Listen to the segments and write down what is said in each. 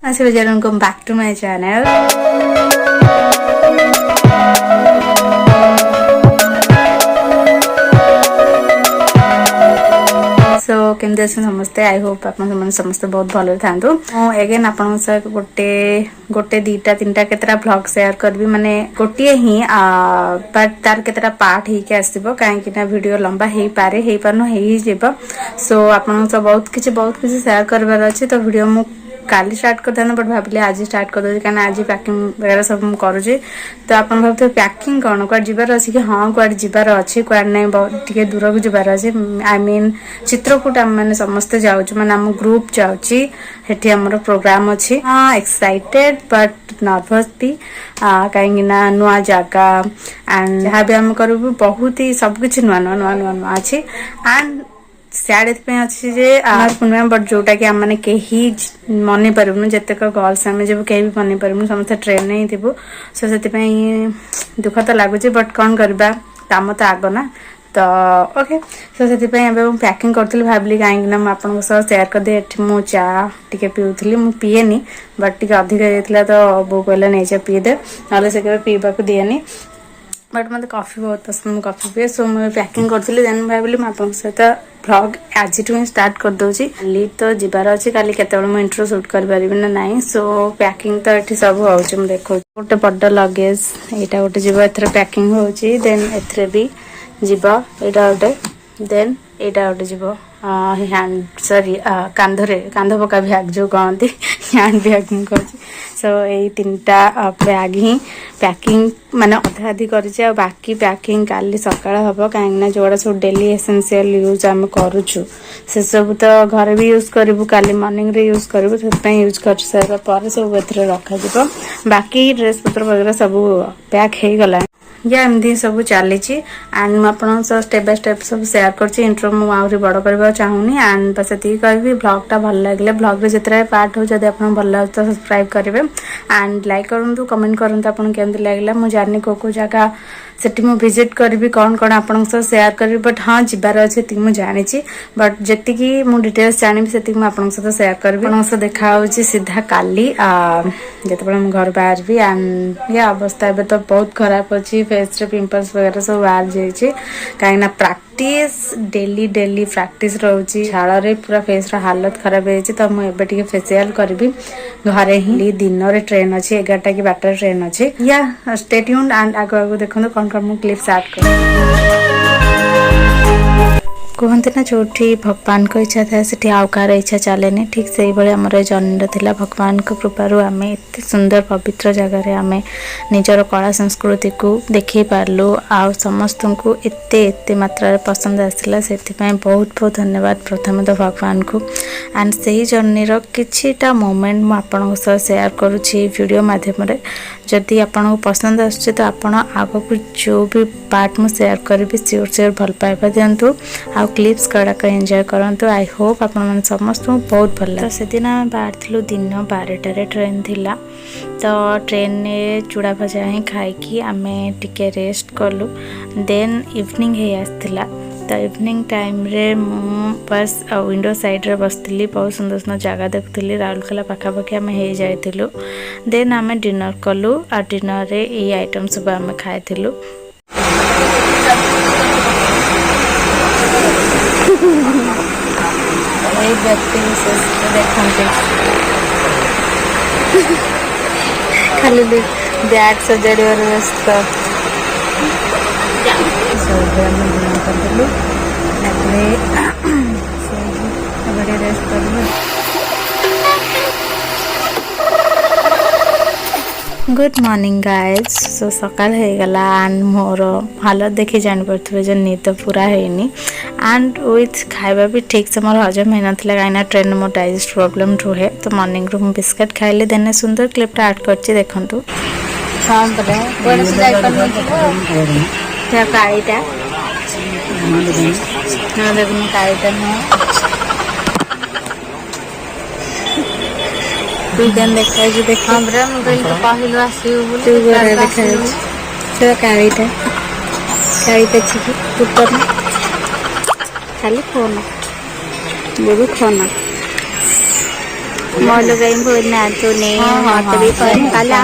Welcome back to my channel. So केमती अच्छे समस्ते आई होप आप समस्ते बहुत भल था एगेन आप गोटे दीटा तीनटा केतरा ब्लॉग शेयर करबी माने गोटे ही बट तार केतरा पार्ट ही के आसीबो काहे ना वीडियो लंबा हे पारे हे पानो हे जीवो सो आपन सब बहुत किछि शेयर करबार अछि तो वीडियो मु काली स्टार्ट कर देना बट भाविले आज स्टार्ट कर दे कारण आज पैकिंग वगैरह सब हम करूचे तो आपन भाबते पैकिंग कोन क्वाड जिबार अछि कि हां क्वाड जिबार अछि क्वाड नै बहुत टिके दूर को जिबार अछि आई मीन चित्रकूट हम माने समस्त जाउछ माने हम ग्रुप जाउची हेठी हमर प्रोग्राम अछि हां एक्साइटेड बट नर्वस भी काहे ना नुआ जागा एंड जहां भी हम करबो बहुत ही सब कुछ नुआ अछि एंड सियाड़े अच्छी जे पूर्णिमा बट जोटा कि आम मैंने कहीं मन पारूँ जितेक गर्ल्स आम जब कहीं भी मन पारूँ समस्त ट्रेन नहीं थी सो से दुख तो लगुच बट कौन करवा काम तो आग ना तो ओके सो से पैकिंग करी भाविली कहीं आपन सेयार करदे मु चा टे पीऊली मुझे पीएनी बट टे अधिक तो बो कहला नहीं चा पीदे ना से पीवा दिएनी बट मत कॉफी बहुत पसंद कॉफी पिए सो मुझे पैकिंग करी देन भाविली मुझे सहित ब्लॉग आज ही स्टार्ट कर दूची काली तो जीवार अच्छे काली केतेबेले मु इंट्रो शूट कर परिबि ना नहीं सो पैकिंग तो एठी सब होउची मु देखो गोटे बड़ लगेज एटा गोटे जीव एथरे पैकिंग होउची देन एथरे भी जीव एटा गोटे देन एटा गोटे जीव हैंड सॉरी कांध पका बैग जो कहती हैंड बैग मुझे सो यही तीनटा बैग ही पैकिंग माने अधा अधि कर बाकी पैकिंग काली सकाळ हम कहीं जोड़ा सब डेली एसेंशियल यूज आम करुचु से सब तो घर भी यूज करूँ काली मॉर्निंग रे यूज करूँ से यूज कर सारा पर सब एथरे रखा बाकी ड्रेस पत्र वगैरह सब पैक हो गला या एमती सब चली एंड मुझे स्टेप बाय स्टेप सब शेयर कर इंट्रो मुझे बड़ करवा चाहूनी एंड बस ये कहि ब्लॉगटा भल लगे ब्लॉग रे जितने पार्ट हो जब आप भल लगे तो सब्सक्राइब करेंगे एंड लाइक करूँ कमेंट करूँ आपको केमती लगे मुझे जानी को जगह सेठी मु विजिट करी कौन कौन आपन शेयर करी बट हाँ जीवार अच्छे मुझे जानी बट जी मु डिटेल्स जानी से आपन सहित शेयर करी आप देखा सीधा काली जिते मुझे घर बाहर भी एंड ये अवस्था एवं तो बहुत खराब अच्छी फेस रे पिंपल्स वगैरह सब बाहर जाइए कहीं प्रैक्टिस डेली डेली प्रैक्टिस रोची झाड़ रे पूरा फेस रा हालत खराब है तो मुझे फेसियल करी घरे ही दिन रे ट्रेन अच्छी 11टा कि 12टा ट्रेन अच्छी या स्टे ट्यून्ड एंड आगो आगो देखो कौन कौन मु क्लिप्स ऐड कर कहते ना जो भगवान को इच्छा था से आउ कार इच्छा चलेनि ठीक से भाई आम जन्म थिला भगवान को कृपारू आम एत सुंदर पवित्र जगार आम निजर कला संस्कृति को देखी पार्लु आ समस्त को एते मात्रा पसंद आसला से बहुत बहुत धन्यवाद प्रथम तो भगवान को एंड से जर्नी किछिटा मोमेंट मुझे शेयर करुँची वीडियो माध्यम जदि आपन को पसंद आसुचे तो आपन आग को जो भी पार्ट मु शेयर करी श्योर भल पाइबा दिंतु आ क्लिप्स कड़ाक एंजॉय करंतु आई होप आपन समस्त बहुत भल लगे। तो से दिन आम बाहर थिलु दिन 12टारे ट्रेन थिला तो ट्रेन ने चूड़ा भजा ही खाई आमे टिके रेस्ट कलु देन इवनिंग हे आसथिला तो इवनिंग टाइम रे मु बस विंडो साइड रे बसती बहुत सुंदर सुंदर जगह देखुली राउरकेला पाखापाखि आम हो जाइलु देन आम डिनर कलु आ डिनर रे ये आइटम सब आम खाइलु व्यक्ति विशेष देखते खाली बैग सजाड़ व्यस्त रेस्ट कर गुड मॉर्निंग गाइज सो सकाल हो गला एंड मोर हालत देखी जापर जो निद पूरा है एंड विथ खाଇବା भी ठीक से मोर हजम होना कहीं ट्रेन मोर डाइजेस्ट प्रोब्लेम रुहे तो मॉर्निंग रू बिस्किट खाइले देने सुंदर क्लिपटा ऐड कर देखु हाँ काईटा देखुन काईटा देन देखा देखा हमरा मोबाइल तो पहिलो आसी बोली देखा काईटा छी ऊपर खाली फोन बेबी खाना मोलो गई बोलना तूने मत भी पर कला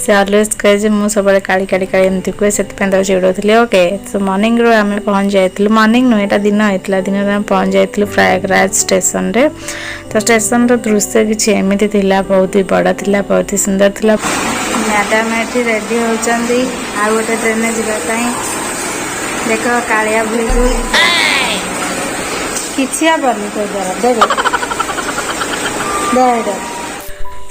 से अलवेज कहे जे मु सब काली काली काली एमती कहे से चिड़ौली ओके सो मॉर्निंग रो आम पहुँच जाइलु मॉर्निंग नुह एटा दिन होता दिन आम पहुँच जाइलु प्रयागराज स्टेशन रे तो स्टेशन रो दृश्य किसी एमती थिला बहुत ही बड़ा थिला बहुत ही सुंदर थिला मैडम ये रेडी होती आ गोटे ट्रेन जावाई देख कालिया बुली किसी हेनी तो द्वारा देवे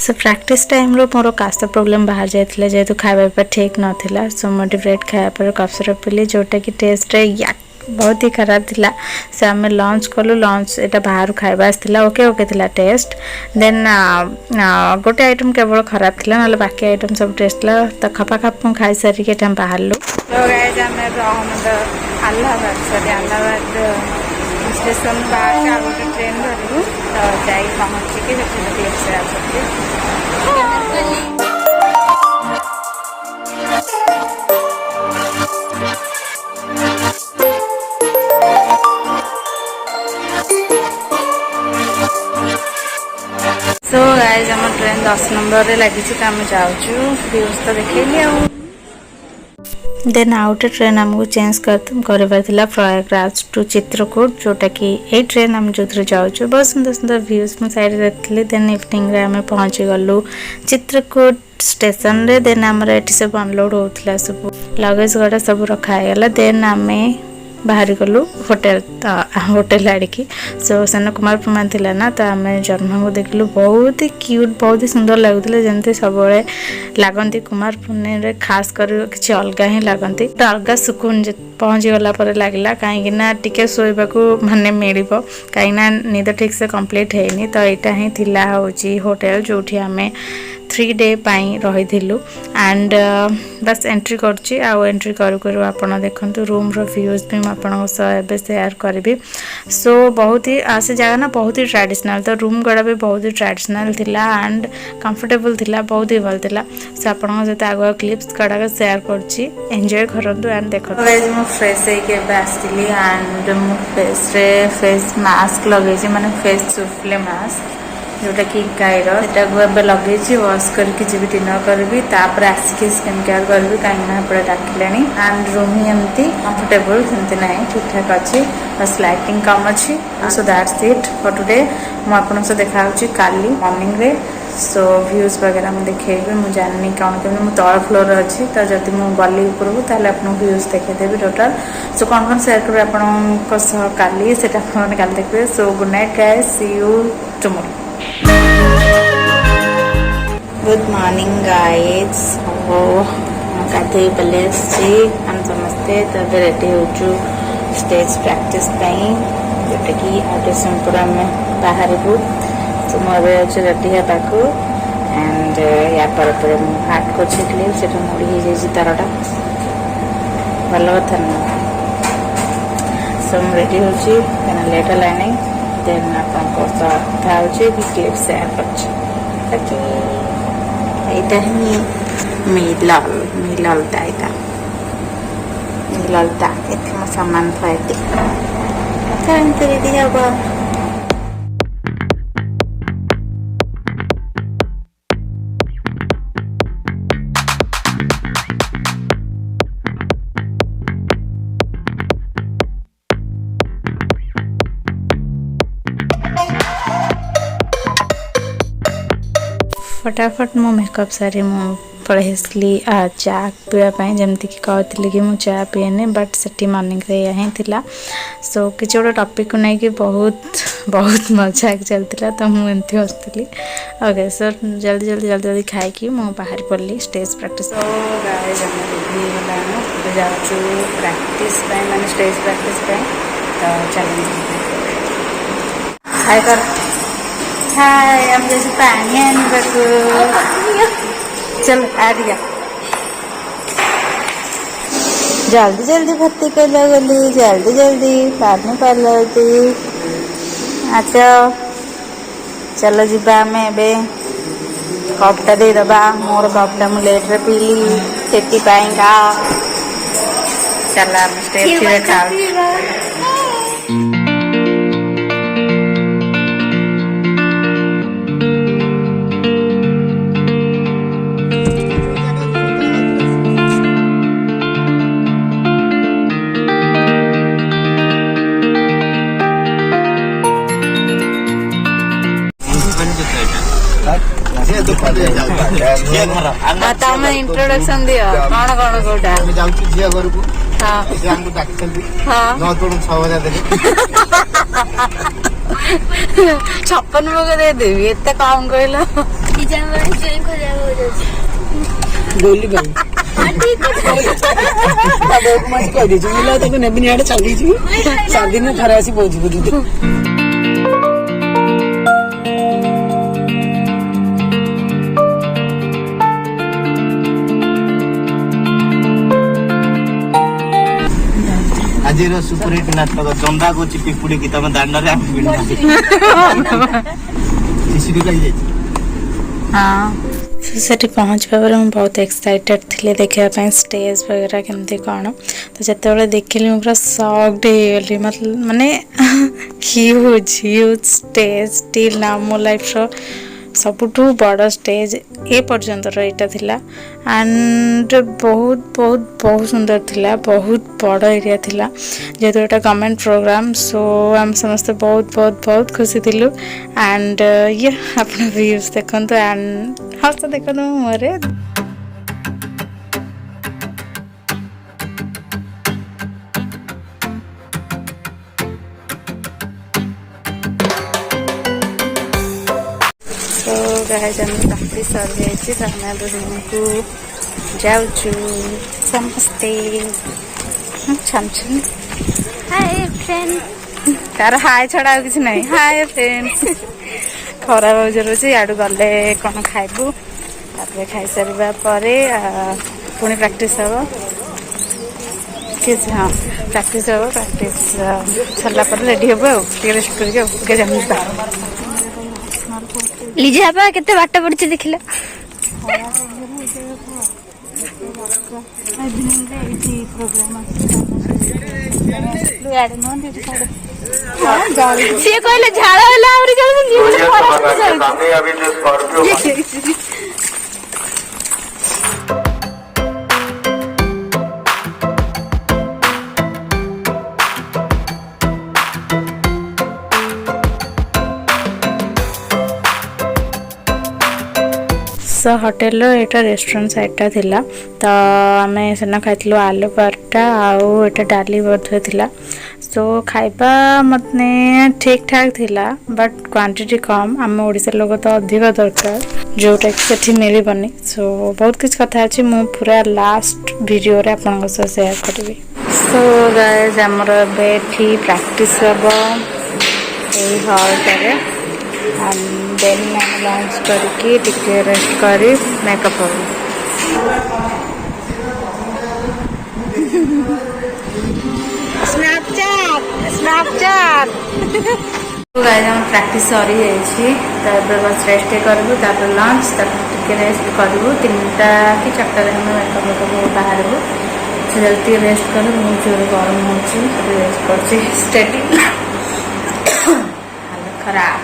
सो प्रैक्टिस टाइम रो मोर काश प्रॉब्लम बाहर जाइए जेहेतु खावा ठीक नाला सो मोटिवेट खाया कफ सिरप पीली जोटा कि टेस्ट रे बहुत ही खराब थिला से आम लंच कलु लंच एटा बाहर खाଇବା आसला ओके ओके थिला टेस्ट देन गोटे आइटम केवल खराब थिला ना बाकी आइटम सब टेस्ट ला तो खपा खप खाई सारी के हम बाहर लु तो गाइस हमें अलाहाबाद स्टेशन बाहर से गोटे ट्रेन धरलु तो जाई पहुँचिकी से आसती सो गाइस हम ट्रेन 10 नंबर रे लगी तो आम जाऊँ व्यूज तो देखली आ देन आउटे ट्रेन आमको चेंज कर प्रयागराज टू चित्रकूट जोटा कि ये ट्रेन आम जो जाऊँ बहुत सुंदर सुंदर व्यूज मुझे साइड देखी देन इवनिंग आम पहुँची गलु चित्रकूट स्टेशन रे देन आमर ये सब अनलोड होता सब लगेज गुड़ा सब रखागला देन आम बाहर गलु होटेल आड़िकी सो सेन कुमार पूर्णिमा थिला ना तो आम जन्म को देखलु बहुत ही क्यूट बहुत ही सुंदर लगुले जमती सब लगती कुमार पूर्णिमा खास कर किसी अलग ही लगती तो अलग सुकून पहुँची गला लगला कहीं टिके शोवा माने मिल कहीं निद ठीक से कंप्लीट होनी तो यहाँ ही थिला होची होटेल जो आम 3 डे रही एंड बस एंट्री करची एंट्री करू आप देखते रूम रो व्यूज भी मुझे शेयर करी सो बहुत ही से जगह ना बहुत ही ट्रेडिशनल तो रूम गुड़ा भी बहुत ही ट्रेडिशनल थिला एंड कंफर्टेबल थिला बहुत ही भल थिला सो आप सहित आगुआ क्लिप्स गुड़ाक शेयर करची एंजॉय करंतु एंड देखो मु फ्रेश होगी एंड मु फेस मास्क लगे माने फेस सुफ्ले मास्क जोटा कि गाईर से लगे वाश करके जी डिनर करी तापर आसिक स्किन केयर करी कहीं डाकिले एंड रूम ही एमती कंफर्टेबल सेमती ना ठीक ठाक अच्छी बस लाइटिंग कम अच्छी so that's it for today मुझे देखा काली मॉर्निंग रे सो व्यूज वगैरह मुझे देखेबी मुझे जानी कौन कमी मुझे तल फ्लोर अच्छी तो जब मुझे गली उपरको आपको व्यूज देखदेवी टोटाल सो कौन कौन शेयर करेंगे आपण काली से काली देखिए so good night guys see you tomorrow good morning guys गाधे पले हम समस्ते तब रेडी हो स्टेज प्रैक्टिस जोटा कि ऑडिशन पूरा में बाहर को तो मुझे अच्छे रेडी होगा एंड या पर हार्ट को छिटली से मुड़ी हो जाए तारटा भल कथा ना सो रेडी हो लेट है देन आपको कथा क्लिप शेयर कर मिललता इतना सामान थी रेडी हम फटाफट मो मेकअप सारी मु पढ़ेसली चा पीवाई जमती कि कहती कि मुझे चा पीएनि बट से मॉर्निंग रे ही थिला सो किसी गोटे टॉपिक को नहीं कि बहुत बहुत मजाक चलता तो मुझे हसुली ओके सो जल्दी जल्दी जल्दी जल्दी खाई मु बाहर पड़ी स्टेज प्रैक्टिस तो गाइस जाऊँ प्रैक्टिस माने स्टेज प्रैक्टिस तो चलिए हाय कर हाय हम जैसे पानी आने चल आ गया जल्दी जल्दी भर्ती कर गली जल्दी जल्दी पानी पार्लती अच्छा चलो जीवा आम ए कपटा दे दबा मोर कपटा मु लेट रे पीली सेटी पाएगा चला स्टेज खाऊ ତମେ ଇଣ୍ଟ୍ରୋଡକ୍ସନ ଦିଅ କଣ କଣ କୋଉଟା ଆମେ ଯାଉଛୁ ଝିଅ ଘରକୁ ହଁ ସେ ଆମକୁ ଡାକିଛନ୍ତି ହଁ 9,000 ଦେଲେ 56 ଭୋଗ ଦେଇଦେବି ଏତେ କମ କହିଲ गोली भाई କହିଦେଇଛୁ ମୁଁ ତାକୁ ନେବିନି ଆଡେ ଚାଲିଛି 7 ଦିନ ଥରେ ଆସି ପହଞ୍ଚିବୁ ତୁ ଆଜିର ସୁପରହିଟ ନାଟକ ଚନ୍ଦାକୁ ଚିପିପୁଡ଼ିକି ତମ ଦାଣ୍ଡରେ ଆମେ ଶିଶୁଟି ଲାଗିଯାଇଛି ହଁ ସେଠି ପହଞ୍ଚିବା ପରେ ମୁଁ ବହୁତ ଏକ୍ସାଇଟେଡ୍ ଥିଲି ଦେଖିବା ପାଇଁ ଷ୍ଟେଜ୍ ବଗେରା କେମିତି କ'ଣ ତ ଯେତେବେଳେ ଦେଖିଲି ମୁଁ ପୁରା ସକ୍ଡ ହେଇଗଲି ମାନେ ହ୍ୟୁଜ୍ ଷ୍ଟେଜ୍ ଷ୍ଟିଲ୍ ନା ମୋ ଲାଇଫ୍ର ସବୁଠୁ ବଡ଼ ଷ୍ଟେଜ୍ ଏ ପର୍ଯ୍ୟନ୍ତର ଏଇଟା ଥିଲା ଆଣ୍ଡ ବହୁତ ସୁନ୍ଦର ଥିଲା ବହୁତ ବଡ଼ ଏରିଆ ଥିଲା ଯେହେତୁ ଏଇଟା ଗଭର୍ଣ୍ଣମେଣ୍ଟ ପ୍ରୋଗ୍ରାମ୍ ସୋ ଆମେ ସମସ୍ତେ ବହୁତ ଖୁସି ଥିଲୁ ଆଣ୍ଡ ଇଏ ଆପଣ ଭ୍ୟୁଜ୍ ଦେଖନ୍ତୁ ଆଣ୍ଡ ହସ ଦେଖନ୍ତୁ ମୋ ମୁହଁରେ गाइस हम काफी सर जाइए तो हमें अब रूमको जाऊँ समस्ते छम छम हाय फ्रेंड तार हाय छड़ा किसी नहीं हाय फ्रेंड्स खरा बहुत जोर से याडू गले कौन खाइबू तापर खाई सारा पर पुणी प्रैक्टिस हम किस हाँ प्रैक्टिस हम प्रैक्टिस सरला रेडी हम रेस्ट करके जाता ଲିଜା ବାପା କେତେ ବାଟ ପଡୁଛି ଦେଖିଲ ସିଏ କହିଲେ ଝାଳ ହେଲା ଆହୁରି सो होटेल एटा रेस्टोरेंट साइडटा थिला तो आमे सेना खाइतलो आलू पराठा आउ एटा डाली बर्थवे थिला सो खाइबा मतने ठीक ठाक थिला बट क्वांटिटी कम आम ओडिसा लोग तो अधिक दरकार जोटा कि सेठी मिली बनी सो बहुत कुछ कथा अछि मु पूरा लास्ट वीडियो रे आपन से शेयर करबी सो गाइस हमर बेठी प्रैक्टिस हबो ए हॉल करे and then I'm lunch करके टिके रेस्ट करी मेकअप हो स्नैपचैट तो गाइस हम प्रैक्टिस सरी जाइछि तापर बस रेस्ट करबु तापर लंच तापर टिके रेस्ट करबु 3टा कि 4टा रे हम मेकअप को बाहर हो जल्दी रेस्ट करू बहुत जोर गरम होछि रेस्ट करछि स्टेडी हालत खराब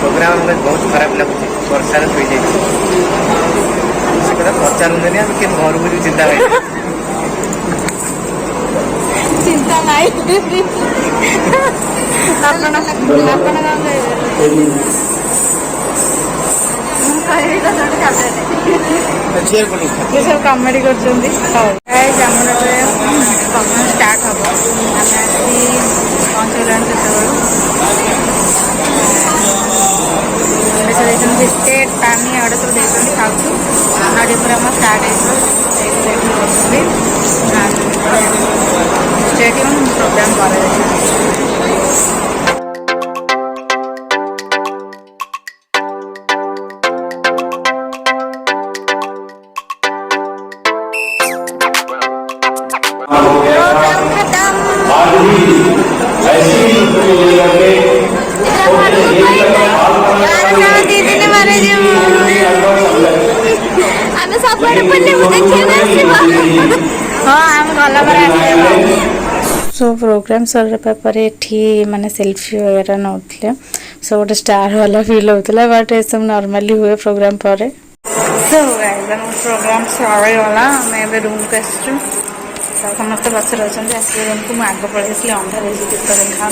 प्रोग्राम हमें बहुत खराब लगुच वर्षा शुई जाए पचार घर को चिंता चिंता नहीं सब कमेडी कर स्टार्ट हम आम बिस्केट पानी एवढा सब खाऊ नड़ी पूरा स्टार्ट हो प्रोग्राम खत्म दीदी मारे ଆମେ ସବୁଆଡେ ବୁଲିବୁ ଦେଖିବାକୁ ଆସିବ ହଁ ଆମେ ଗଲା ପରେ ଆସିବା। सो प्रोग्राम सरला पर एठी माने सेल्फी वगैरह नौतले सो गोटे स्टार वाला फील होता बट ये सब नॉर्मली हुए प्रोग्राम पर। सो गाइस हम प्रोग्राम सरी गला हमें एबे रूम को आसछु समस्त बस रहछन आसी रूम को मैं आग पड़े इसलिए अंधार है दीप देखा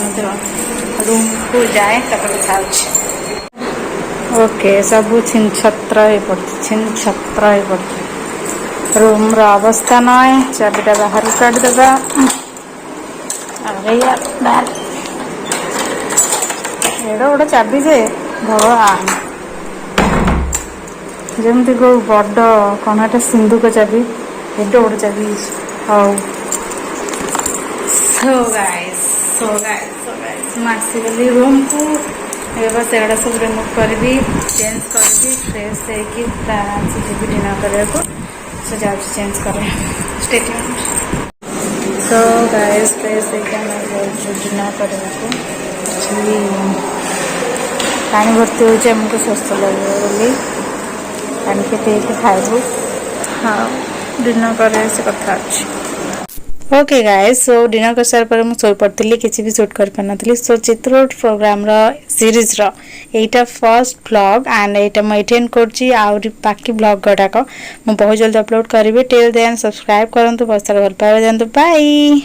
रूम को जाए तब खाऊछ। ओके सब छिन छत्र ही पड़ती रूम रो अवस्था नय चाबिटा बाहर काट देबा। अरे यार बाहर एड़ा गोटे चाबी जे भगवान जमती को बड़ कौन एटा सिंधुक चाबी एटा गोटे चाबी हाउ। सो गाइस मैं आसीगली रूम को बस एगुड़ा सब रिमूव करी चेंज करी फ्रेश होगी जी डिनर करने को सो जा चेंज कर स्टेटमेंट। सो गाइस फ्रेश होकर डिनर करने को पानी भर्ती होमको स्वस्थ लगे बोली पानी के खाइबू। हाँ डिनर कर कथा अच्छे। ओके गाइस सो डिनर कर सार पर मुझे पड़ी किसी भी शूट कर पारि सो Chitrakoot programme series Etah first vlog and एटा मुझे करची बाकी व्लॉग गुड़ाक मुझे बहुत जल्दी अपलोड करी। टिल देन सब्सक्राइब करूँ बहुत सारा भल पाइबा जातु बाय।